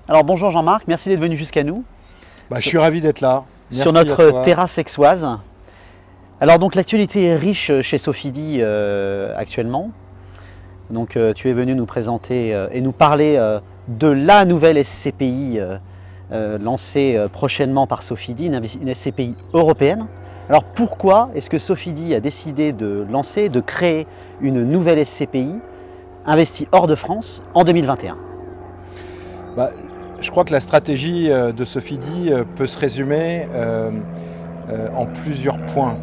Alors bonjour Jean-Marc, merci d'être venu jusqu'à nous. Je suis ravi d'être là. Merci sur notre terrasse aixoise. Alors donc l'actualité est riche chez Sofidy actuellement. Donc tu es venu nous présenter et nous parler de la nouvelle SCPI lancée prochainement par Sofidy, une SCPI européenne. Alors pourquoi est-ce que Sofidy a décidé de lancer, de créer une nouvelle SCPI investie hors de France en 2021? Je crois que la stratégie de Sofidy peut se résumer en plusieurs points.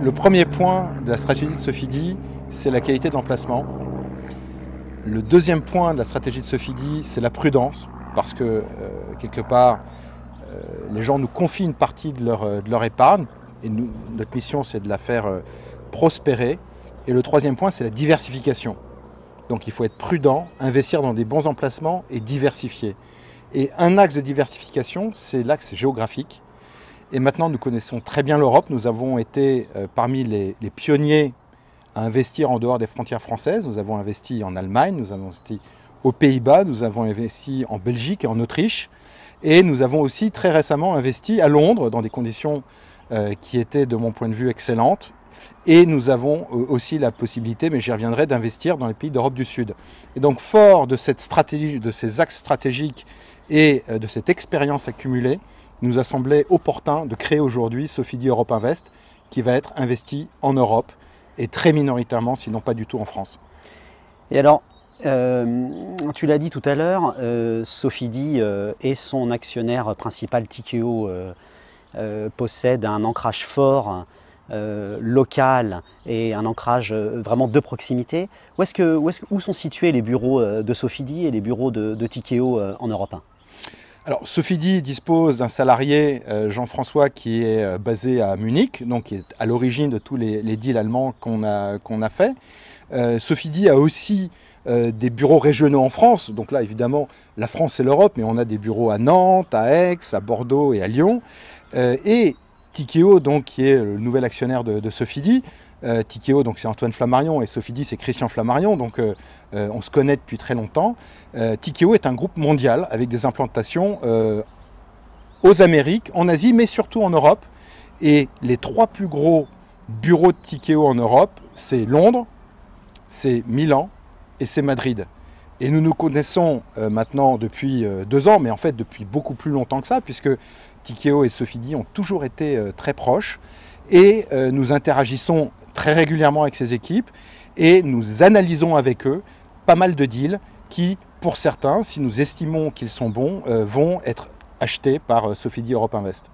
Le premier point de la stratégie de Sofidy, c'est la qualité de l'emplacement. Le deuxième point de la stratégie de Sofidy, c'est la prudence, parce que quelque part, les gens nous confient une partie de leur épargne, et notre mission, c'est de la faire prospérer. Et le troisième point, c'est la diversification. Donc il faut être prudent, investir dans des bons emplacements et diversifier. Et un axe de diversification, c'est l'axe géographique. Et maintenant, nous connaissons très bien l'Europe. Nous avons été parmi les pionniers à investir en dehors des frontières françaises. Nous avons investi en Allemagne, nous avons investi aux Pays-Bas, nous avons investi en Belgique et en Autriche. Et nous avons aussi très récemment investi à Londres dans des conditions qui étaient, de mon point de vue, excellentes. Et nous avons aussi la possibilité, mais j'y reviendrai, d'investir dans les pays d'Europe du Sud. Et donc, fort de cette stratégie, de ces axes stratégiques et de cette expérience accumulée, il nous a semblé opportun de créer aujourd'hui Sofidy Europe Invest, qui va être investi en Europe et très minoritairement, sinon pas du tout en France. Et alors, tu l'as dit tout à l'heure, Sofidy et son actionnaire principal Tikehau possèdent un ancrage fort local et un ancrage vraiment de proximité. Où sont situés les bureaux de Sofidy et les bureaux de Tikehau en Europe? Alors, Sofidy dispose d'un salarié, Jean-François, qui est basé à Munich, donc qui est à l'origine de tous les deals allemands qu'on a fait. Sofidy a aussi des bureaux régionaux en France. Donc là, évidemment, la France et l'Europe, mais on a des bureaux à Nantes, à Aix, à Bordeaux et à Lyon. Et Tikehau, donc, qui est le nouvel actionnaire de Sofidy. Tikehau, donc c'est Antoine Flammarion, et Sofidy, c'est Christian Flammarion, donc on se connaît depuis très longtemps. Tikehau est un groupe mondial avec des implantations aux Amériques, en Asie, mais surtout en Europe. Et les trois plus gros bureaux de Tikehau en Europe, c'est Londres, c'est Milan et c'est Madrid. Et nous nous connaissons maintenant depuis 2 ans, mais en fait depuis beaucoup plus longtemps que ça, puisque Tikehau et Sofidy ont toujours été très proches. Et nous interagissons très régulièrement avec ces équipes et nous analysons avec eux pas mal de deals qui, pour certains, si nous estimons qu'ils sont bons, vont être achetés par Sofidy Europe Invest.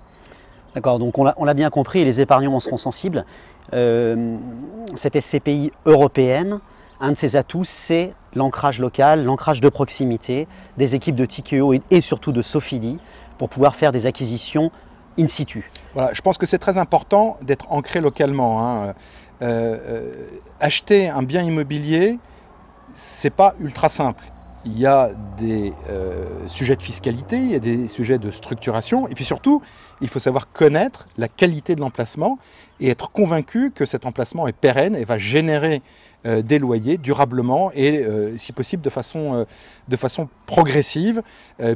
D'accord, donc on l'a bien compris, et les épargnants en seront sensibles. Cette SCPI européenne, un de ses atouts, c'est l'ancrage local, l'ancrage de proximité des équipes de Tikehau et surtout de Sofidy pour pouvoir faire des acquisitions in situ. Voilà, je pense que c'est très important d'être ancré localement. Acheter un bien immobilier, c'est pas ultra simple. Il y a des sujets de fiscalité, il y a des sujets de structuration, et puis surtout, il faut savoir connaître la qualité de l'emplacement et être convaincu que cet emplacement est pérenne et va générer des loyers durablement et si possible de façon progressive,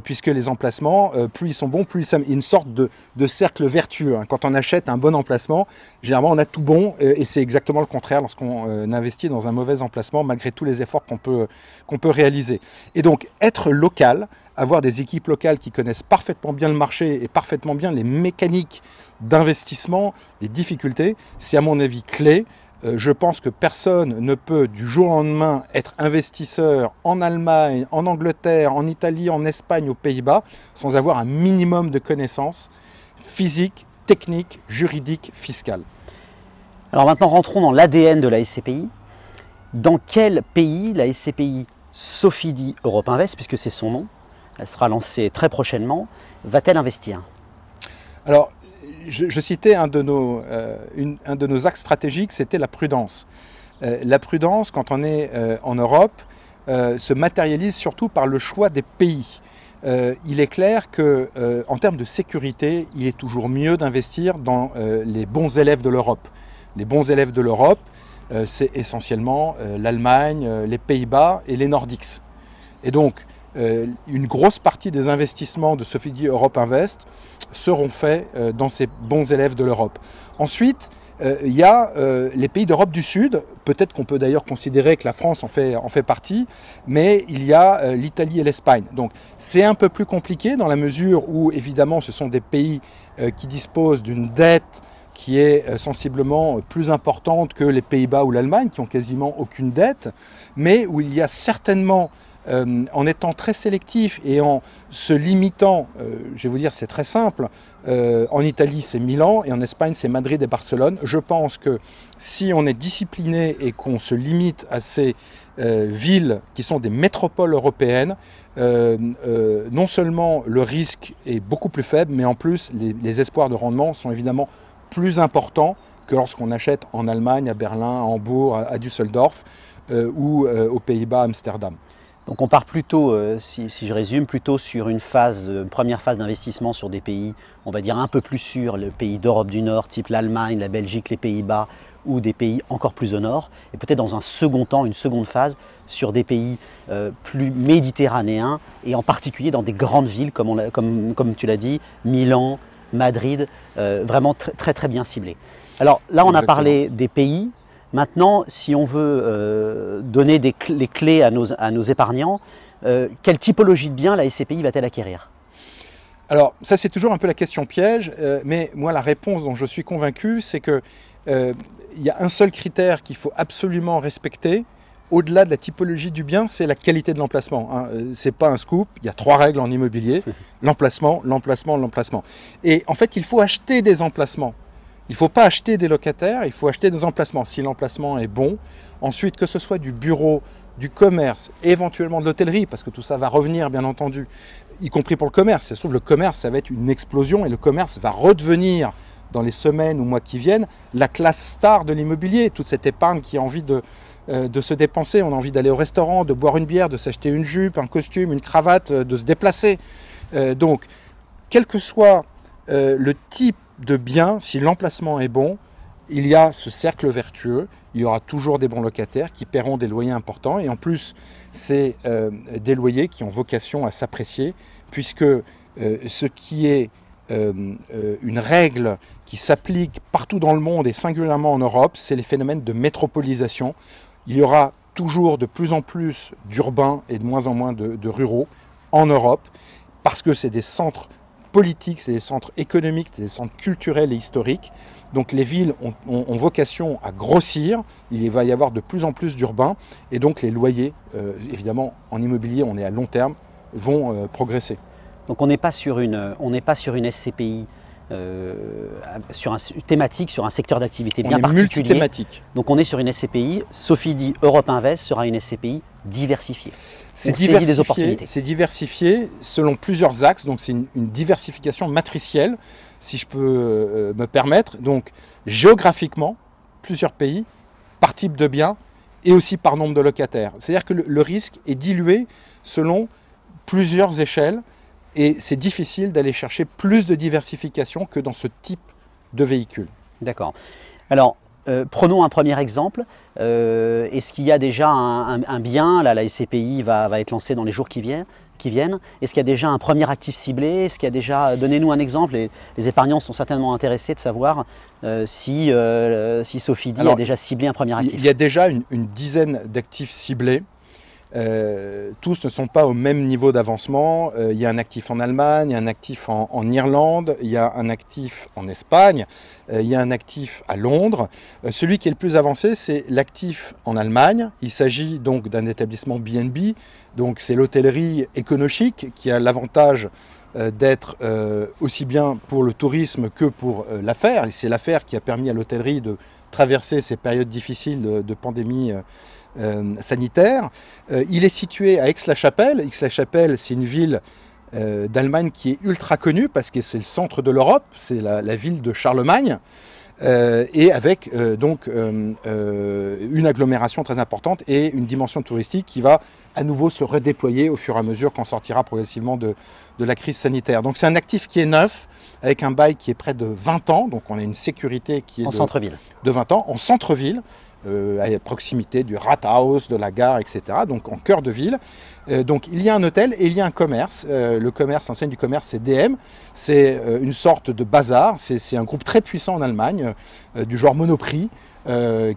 puisque les emplacements, plus ils sont bons, plus il y a une sorte de cercle vertueux. Quand on achète un bon emplacement, généralement on a tout bon, et c'est exactement le contraire lorsqu'on investit dans un mauvais emplacement, malgré tous les efforts qu'on peut réaliser. Et donc être local, avoir des équipes locales qui connaissent parfaitement bien le marché et parfaitement bien les mécaniques d'investissement, les difficultés, c'est à mon avis clé. Je pense que personne ne peut du jour au lendemain être investisseur en Allemagne, en Angleterre, en Italie, en Espagne, aux Pays-Bas, sans avoir un minimum de connaissances physiques, techniques, juridiques, fiscales. Alors maintenant, rentrons dans l'ADN de la SCPI. Dans quel pays la SCPI Sofidy Europe Invest, puisque c'est son nom, elle sera lancée très prochainement, va-t-elle investir? Alors, je citais un de nos axes stratégiques, c'était la prudence. La prudence, quand on est en Europe, se matérialise surtout par le choix des pays. il est clair que, en termes de sécurité, il est toujours mieux d'investir dans les bons élèves de l'Europe. Les bons élèves de l'Europe, c'est essentiellement l'Allemagne, les Pays-Bas et les Nordiques. Et donc, une grosse partie des investissements de Sofidy Europe Invest seront faits dans ces bons élèves de l'Europe. Ensuite, il y a les pays d'Europe du Sud, peut-être qu'on peut d'ailleurs considérer que la France en fait partie, mais il y a l'Italie et l'Espagne. Donc c'est un peu plus compliqué dans la mesure où évidemment ce sont des pays qui disposent d'une dette qui est sensiblement plus importante que les Pays-Bas ou l'Allemagne, qui ont quasiment aucune dette, mais où il y a certainement en étant très sélectif et en se limitant, je vais vous dire c'est très simple, en Italie c'est Milan et en Espagne c'est Madrid et Barcelone. Je pense que si on est discipliné et qu'on se limite à ces villes qui sont des métropoles européennes, non seulement le risque est beaucoup plus faible, mais en plus les espoirs de rendement sont évidemment plus importants que lorsqu'on achète en Allemagne, à Berlin, à Hambourg, à Düsseldorf ou aux Pays-Bas, à Amsterdam. Donc on part plutôt, si je résume, plutôt sur une première phase d'investissement sur des pays, on va dire un peu plus sûrs, les pays d'Europe du Nord, type l'Allemagne, la Belgique, les Pays-Bas, ou des pays encore plus au nord, et peut-être dans un second temps, une seconde phase, sur des pays plus méditerranéens, et en particulier dans des grandes villes, comme tu l'as dit, Milan, Madrid, vraiment très bien ciblées. Alors là, on a parlé des pays. Maintenant, si on veut donner les clés à nos épargnants, quelle typologie de biens la SCPI va-t-elle acquérir? Alors, ça c'est toujours un peu la question piège, mais moi la réponse dont je suis convaincu, c'est qu'il y a un seul critère qu'il faut absolument respecter, au-delà de la typologie du bien, c'est la qualité de l'emplacement. Hein. Ce n'est pas un scoop, il y a 3 règles en immobilier, l'emplacement, l'emplacement, l'emplacement. Et en fait, il faut acheter des emplacements. Il ne faut pas acheter des locataires, il faut acheter des emplacements. Si l'emplacement est bon, ensuite que ce soit du bureau, du commerce, éventuellement de l'hôtellerie, parce que tout ça va revenir bien entendu, y compris pour le commerce. Ça se trouve, le commerce, ça va être une explosion et le commerce va redevenir, dans les semaines ou mois qui viennent, la classe star de l'immobilier. Toute cette épargne qui a envie de se dépenser, on a envie d'aller au restaurant, de boire une bière, de s'acheter une jupe, un costume, une cravate, de se déplacer. Donc, quel que soit le type de bien, si l'emplacement est bon, il y a ce cercle vertueux, il y aura toujours des bons locataires qui paieront des loyers importants et en plus c'est des loyers qui ont vocation à s'apprécier puisque ce qui est une règle qui s'applique partout dans le monde et singulièrement en Europe, c'est les phénomènes de métropolisation. Il y aura toujours de plus en plus d'urbains et de moins en moins de ruraux en Europe parce que c'est des centres politiques, c'est des centres économiques, c'est des centres culturels et historiques. Donc les villes ont vocation à grossir, il va y avoir de plus en plus d'urbains et donc les loyers, évidemment en immobilier on est à long terme, vont progresser. Donc on n'est pas sur une SCPI sur thématique, sur un secteur d'activité bien particulier. Multithématique. Donc on est sur une SCPI, Sofidy Europe Invest sera une SCPI diversifiée. C'est diversifié selon plusieurs axes, donc c'est une diversification matricielle, si je peux me permettre. Donc géographiquement, plusieurs pays, par type de bien et aussi par nombre de locataires. C'est-à-dire que le risque est dilué selon plusieurs échelles et c'est difficile d'aller chercher plus de diversification que dans ce type de véhicule. D'accord. Alors, prenons un premier exemple. Est-ce qu'il y a déjà un bien, là la SCPI va être lancée dans les jours qui viennent. Est-ce qu'il y a déjà un premier actif ciblé? Est-ce qu'il y a déjà, donnez-nous un exemple, les épargnants sont certainement intéressés de savoir si Sofidy a déjà ciblé un premier actif. Il y a déjà une dizaine d'actifs ciblés. Tous ne sont pas au même niveau d'avancement. Il y a un actif en Allemagne, il y a un actif en Irlande, il y a un actif en Espagne, il y a un actif à Londres. Celui qui est le plus avancé, c'est l'actif en Allemagne. Il s'agit donc d'un établissement B&B, donc c'est l'hôtellerie éconochique qui a l'avantage d'être aussi bien pour le tourisme que pour l'affaire. Et c'est l'affaire qui a permis à l'hôtellerie de traverser ces périodes difficiles de pandémie sanitaire. Il est situé à Aix-la-Chapelle. Aix-la-Chapelle, c'est une ville d'Allemagne qui est ultra connue parce que c'est le centre de l'Europe, c'est la ville de Charlemagne, et avec donc une agglomération très importante et une dimension touristique qui va à nouveau se redéployer au fur et à mesure qu'on sortira progressivement de la crise sanitaire. Donc c'est un actif qui est neuf, avec un bail qui est près de 20 ans, donc on a une sécurité qui est en centre-ville. De 20 ans, en centre-ville, à proximité du Rathaus, de la gare, etc., donc en cœur de ville. Donc il y a un hôtel et il y a un commerce. Le commerce, l'enseigne du commerce, c'est DM. C'est une sorte de bazar. C'est un groupe très puissant en Allemagne, du genre Monoprix,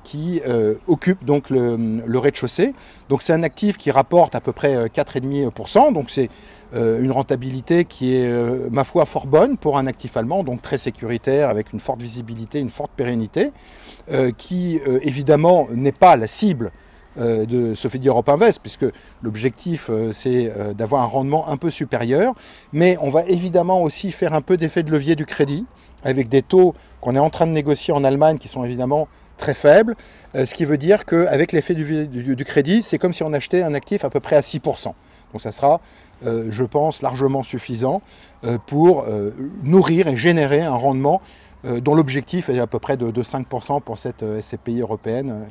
qui occupe donc le rez-de-chaussée. Donc c'est un actif qui rapporte à peu près 4,5%. Donc c'est une rentabilité qui est, ma foi, fort bonne pour un actif allemand, donc très sécuritaire, avec une forte visibilité, une forte pérennité, qui évidemment n'est pas la cible de Sofidy Europe Invest, puisque l'objectif c'est d'avoir un rendement un peu supérieur, mais on va évidemment aussi faire un peu d'effet de levier du crédit, avec des taux qu'on est en train de négocier en Allemagne qui sont évidemment très faibles, ce qui veut dire qu'avec l'effet du crédit, c'est comme si on achetait un actif à peu près à 6%. Donc ça sera, je pense, largement suffisant pour nourrir et générer un rendement dont l'objectif est à peu près de 5% pour cette SCPI européenne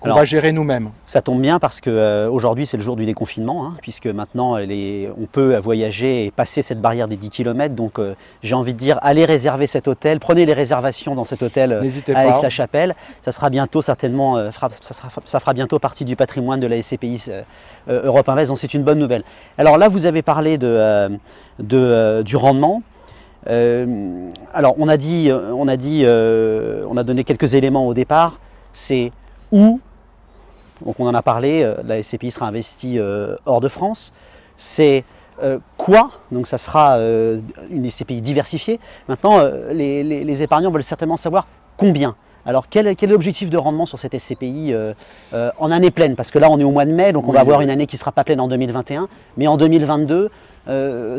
qu'on va gérer nous-mêmes. Ça tombe bien parce qu'aujourd'hui c'est le jour du déconfinement, hein, puisque maintenant on peut voyager et passer cette barrière des 10 km. Donc j'ai envie de dire, allez réserver cet hôtel, prenez les réservations dans cet hôtel à Aix-la-Chapelle. Ça sera bientôt certainement, ça fera bientôt partie du patrimoine de la SCPI Europe Invest, donc c'est une bonne nouvelle. Alors là vous avez parlé du rendement. Alors on a donné quelques éléments au départ, c'est où. Donc on en a parlé, la SCPI sera investie hors de France. C'est quoi? Donc ça sera une SCPI diversifiée. Maintenant, les épargnants veulent certainement savoir combien. Alors quel est l'objectif de rendement sur cette SCPI en année pleine? Parce que là on est au mois de mai, donc on va avoir une année qui ne sera pas pleine en 2021. Mais en 2022,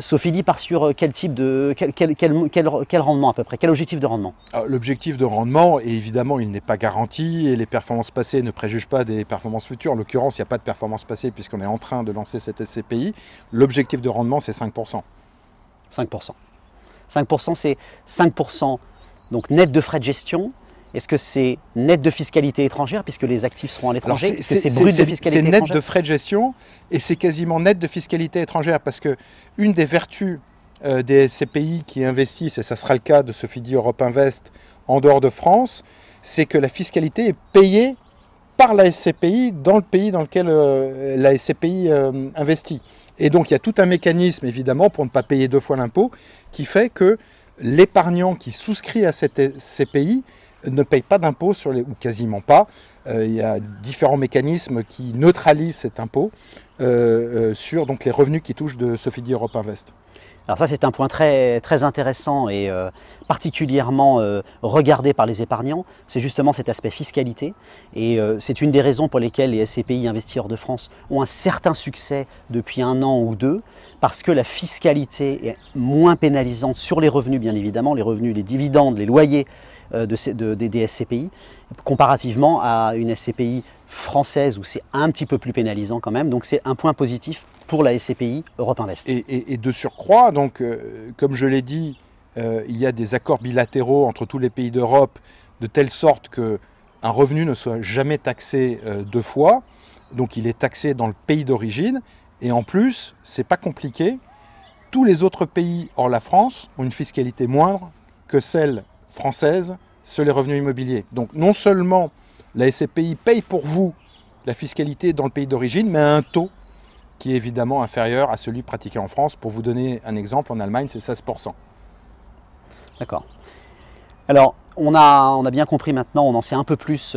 Sofidy part sur quel type de quel rendement à peu près? Quel objectif de rendement? L'objectif de rendement, évidemment, il n'est pas garanti et les performances passées ne préjugent pas des performances futures. En l'occurrence, il n'y a pas de performance passée puisqu'on est en train de lancer cette SCPI. L'objectif de rendement, c'est 5%. 5%. 5%, c'est 5% donc net de frais de gestion. Est-ce que c'est net de fiscalité étrangère puisque les actifs seront à l'étranger? C'est brut de fiscalité étrangère? C'est net de frais de gestion et c'est quasiment net de fiscalité étrangère parce que une des vertus des SCPI qui investissent, et ça sera le cas de Sofidy Europe Invest en dehors de France, c'est que la fiscalité est payée par la SCPI dans le pays dans lequel la SCPI investit. Et donc il y a tout un mécanisme évidemment pour ne pas payer deux fois l'impôt qui fait que l'épargnant qui souscrit à cette SCPI ne paye pas d'impôt ou quasiment pas. Il y a différents mécanismes qui neutralisent cet impôt sur donc, les revenus qui touchent de Sofidy Europe Invest. Alors ça c'est un point très, très intéressant et particulièrement regardé par les épargnants, c'est justement cet aspect fiscalité et c'est une des raisons pour lesquelles les SCPI investis hors de France ont un certain succès depuis 1 an ou 2, parce que la fiscalité est moins pénalisante sur les revenus bien évidemment, les revenus, les dividendes, les loyers des SCPI, comparativement à une SCPI française où c'est un petit peu plus pénalisant quand même, donc c'est un point positif pour la SCPI Europe Invest. Et de surcroît, donc, comme je l'ai dit, il y a des accords bilatéraux entre tous les pays d'Europe de telle sorte qu'un revenu ne soit jamais taxé 2 fois, donc il est taxé dans le pays d'origine, et en plus, c'est pas compliqué, tous les autres pays hors la France ont une fiscalité moindre que celle française sur les revenus immobiliers. Donc non seulement la SCPI paye pour vous la fiscalité dans le pays d'origine, mais à un taux qui est évidemment inférieur à celui pratiqué en France. Pour vous donner un exemple, en Allemagne, c'est 16%. D'accord. Alors, on a bien compris maintenant, on en sait un peu plus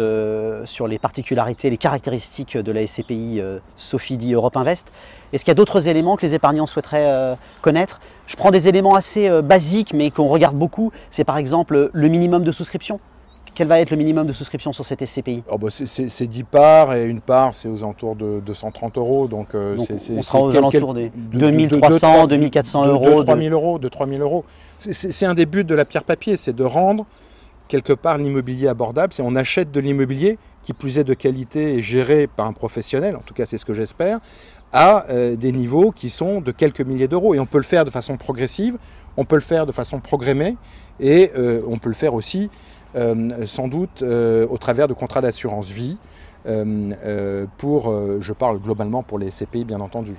sur les particularités, les caractéristiques de la SCPI Sofidy Europe Invest. Est-ce qu'il y a d'autres éléments que les épargnants souhaiteraient connaître? Je prends des éléments assez basiques, mais qu'on regarde beaucoup. C'est par exemple le minimum de souscription. Quel va être le minimum de souscription sur cette SCPI? C'est 10 parts et une part c'est aux alentours de 230 €. Donc, on sera aux alentours des 2300, 2400 €. 3000 €. De 3000 €. C'est un des buts de la pierre papier, c'est de rendre quelque part l'immobilier abordable. C'est on achète de l'immobilier qui plus est de qualité et géré par un professionnel, en tout cas c'est ce que j'espère, à des niveaux qui sont de quelques milliers d'euros. Et on peut le faire de façon progressive, on peut le faire de façon programmée et on peut le faire aussi sans doute au travers de contrats d'assurance vie, je parle globalement pour les SCPI bien entendu.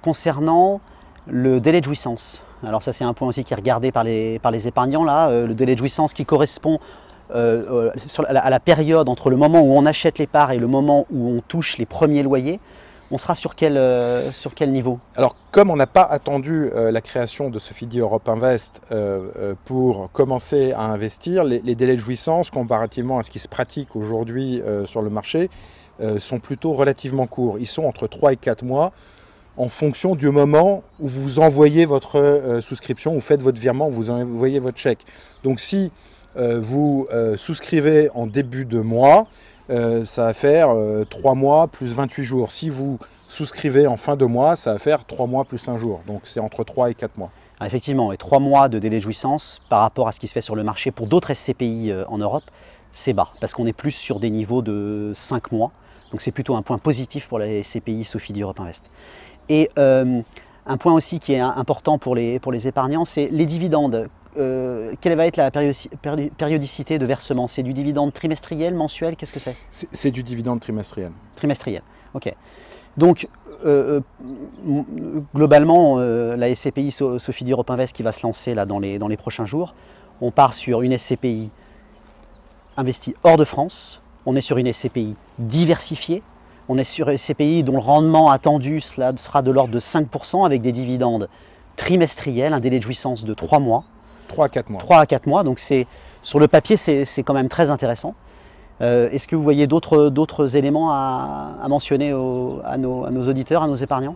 Concernant le délai de jouissance, alors ça c'est un point aussi qui est regardé par les épargnants, là, le délai de jouissance qui correspond à la période entre le moment où on achète les parts et le moment où on touche les premiers loyers. On sera sur quel niveau? Alors, comme on n'a pas attendu la création de Sofidy Europe Invest pour commencer à investir, les délais de jouissance, comparativement à ce qui se pratique aujourd'hui sur le marché, sont plutôt relativement courts. Ils sont entre 3 et 4 mois en fonction du moment où vous envoyez votre souscription, vous faites votre virement, vous envoyez votre chèque. Donc, si vous souscrivez en début de mois, ça va faire 3 mois plus 28 jours. Si vous souscrivez en fin de mois, ça va faire 3 mois plus 1 jour. Donc c'est entre 3 et 4 mois. Alors effectivement, et 3 mois de délai de jouissance par rapport à ce qui se fait sur le marché pour d'autres SCPI en Europe, c'est bas. Parce qu'on est plus sur des niveaux de 5 mois. Donc c'est plutôt un point positif pour la SCPI Sofidy Europe Invest. Et un point aussi qui est important pour les épargnants, c'est les dividendes. Quelle va être la périodicité de versement? C'est du dividende trimestriel, mensuel? Qu'est-ce que c'est? C'est du dividende trimestriel. Trimestriel, ok. Donc, globalement, la SCPI Sofidy Europe Invest qui va se lancer là, dans les prochains jours, on part sur une SCPI investie hors de France, on est sur une SCPI diversifiée, on est sur une SCPI dont le rendement attendu sera de l'ordre de 5% avec des dividendes trimestriels, un délai de jouissance de 3 mois. 3 à 4 mois. 3 à 4 mois, donc sur le papier, c'est quand même très intéressant. Est-ce que vous voyez d'autres éléments à mentionner à nos auditeurs, à nos épargnants?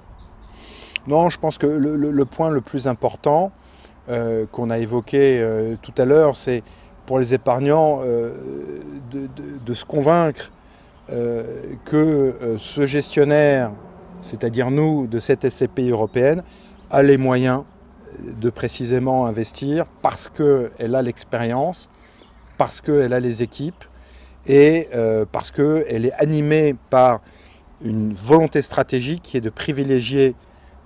Non, je pense que le point le plus important qu'on a évoqué tout à l'heure, c'est pour les épargnants de se convaincre que ce gestionnaire, c'est-à-dire nous, de cette SCPI européenne, a les moyens de précisément investir parce qu'elle a l'expérience, parce qu'elle a les équipes et parce qu'elle est animée par une volonté stratégique qui est de privilégier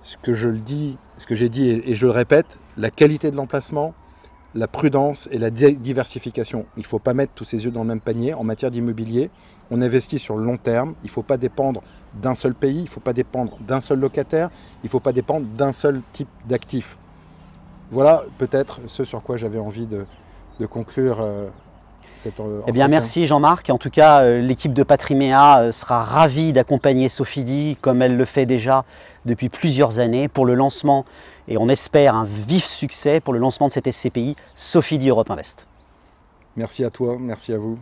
ce que j'ai dit et je le répète, la qualité de l'emplacement, la prudence et la diversification. Il ne faut pas mettre tous ses œufs dans le même panier. En matière d'immobilier, on investit sur le long terme. Il ne faut pas dépendre d'un seul pays, il ne faut pas dépendre d'un seul locataire, il ne faut pas dépendre d'un seul type d'actif. Voilà peut-être ce sur quoi j'avais envie de conclure cet entretien. Eh bien, merci Jean-Marc. En tout cas, l'équipe de Patriméa sera ravie d'accompagner Sofidy, comme elle le fait déjà depuis plusieurs années, pour le lancement, et on espère un vif succès pour le lancement de cette SCPI Sofidy Europe Invest. Merci à toi, merci à vous.